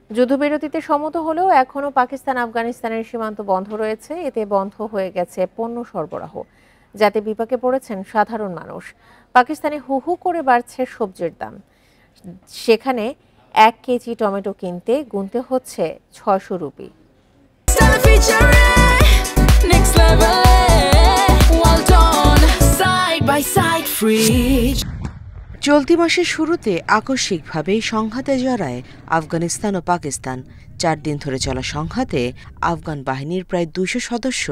যুদ্ধবিরতিতে সম্মত হলেও এখনও পাকিস্তান আফগানিস্তানের সীমান্ত বন্ধ রয়েছে। এতে বন্ধ হয়ে গেছে পণ্য সরবরাহ, যাতে বিপাকে পড়েছেন সাধারণ মানুষ। পাকিস্তানে হু হু করে বাড়ছে সবজির দাম। সেখানে 1 কেজি টমেটো কিনতে গুনতে হচ্ছে 600 রুপি। চলতি মাসের শুরুতে আকস্মিকভাবে সংঘাতে জড়ায় আফগানিস্তান ও পাকিস্তান। 4 দিন ধরে চলা সংঘাতে আফগান বাহিনীর প্রায় 200 সদস্য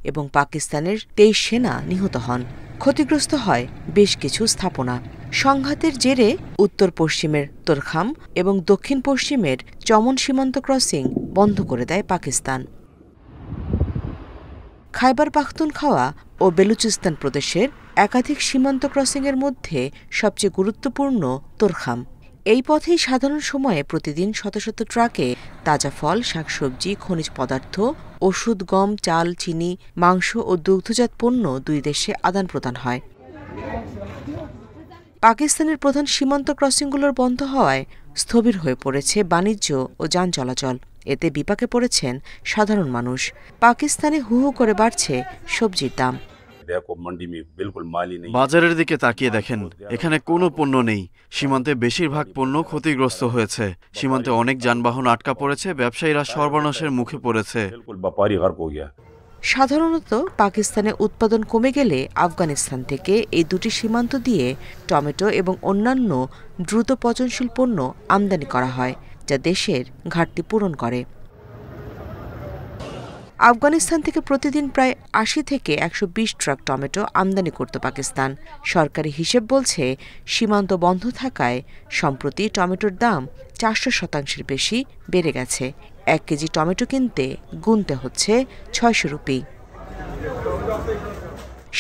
এবং পাকিস্তানের 23 সেনা নিহত হন। ক্ষতিগ্রস্ত হয় বেশ কিছু স্থাপনা। সংঘাতের জেরে উত্তর পশ্চিমের তোরখাম এবং দক্ষিণ পশ্চিমের চমন সীমান্ত ক্রসিং বন্ধ করে দেয় পাকিস্তান। খাইবার পাখতুনখাওয়া ও বেলুচিস্তান প্রদেশের একাধিক সীমান্ত ক্রসিংয়ের মধ্যে সবচেয়ে গুরুত্বপূর্ণ তোরখাম। এই পথেই সাধারণ সময়ে প্রতিদিন শত শত ট্রাকে তাজা ফল, শাকসবজি, খনিজ পদার্থ, ওষুধ, গম, চাল, চিনি, মাংস ও দুগ্ধজাত পণ্য দুই দেশে আদান প্রদান হয়। পাকিস্তানের প্রধান সীমান্ত ক্রসিংগুলোর বন্ধ হওয়ায় স্থবির হয়ে পড়েছে বাণিজ্য ও যান চলাচল। এতে বিপাকে পড়েছেন সাধারণ মানুষ। পাকিস্তানে হু হু করে বাড়ছে সবজির দাম। বাজারের দিকে তাকিয়ে দেখেন, এখানে কোনো পণ্য নেই। সীমান্তে বেশিরভাগ পণ্য ক্ষতিগ্রস্ত হয়েছে। সীমান্তে অনেক যানবাহন আটকা পড়েছে। ব্যবসায়ীরা সর্বনাশের মুখে পড়েছে। সাধারণত পাকিস্তানে উৎপাদন কমে গেলে আফগানিস্তান থেকে এই দুটি সীমান্ত দিয়ে টমেটো এবং অন্যান্য দ্রুত পচনশীল পণ্য আমদানি করা হয়, যা দেশের ঘাটতি পূরণ করে। আফগানিস্তান থেকে প্রতিদিন প্রায় 80 থেকে 120 ট্রাক টমেটো আমদানি করত পাকিস্তান। সরকারি হিসেব বলছে, সীমান্ত বন্ধ থাকায় সম্প্রতি টমেটোর দাম 400% বেশি বেড়ে গেছে। 1 কেজি টমেটো কিনতে গুনতে হচ্ছে 600 রুপি।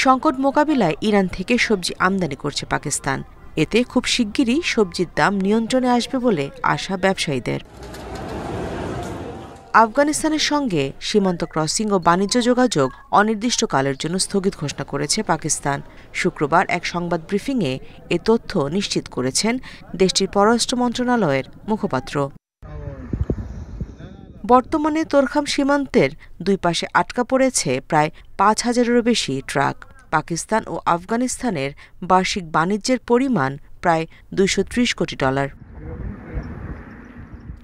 সংকট মোকাবিলায় ইরান থেকে সবজি আমদানি করছে পাকিস্তান। এতে খুব শিগগিরই সবজির দাম নিয়ন্ত্রণে আসবে বলে আশা ব্যবসায়ীদের। আফগানিস্তানের সঙ্গে সীমান্ত ক্রসিং ও বাণিজ্য যোগাযোগ অনির্দিষ্টকালের জন্য স্থগিত ঘোষণা করেছে পাকিস্তান। শুক্রবার এক সংবাদ ব্রিফিংয়ে এ তথ্য নিশ্চিত করেছেন দেশটির পররাষ্ট্র মন্ত্রণালয়ের মুখপাত্র। বর্তমানে তোরখাম সীমান্তের দুই পাশে আটকা পড়েছে প্রায় 5000-এরও বেশি ট্রাক। পাকিস্তান ও আফগানিস্তানের বার্ষিক বাণিজ্যের পরিমাণ প্রায় $230 কোটি।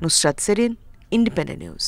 Nusrat Serin, Independent news.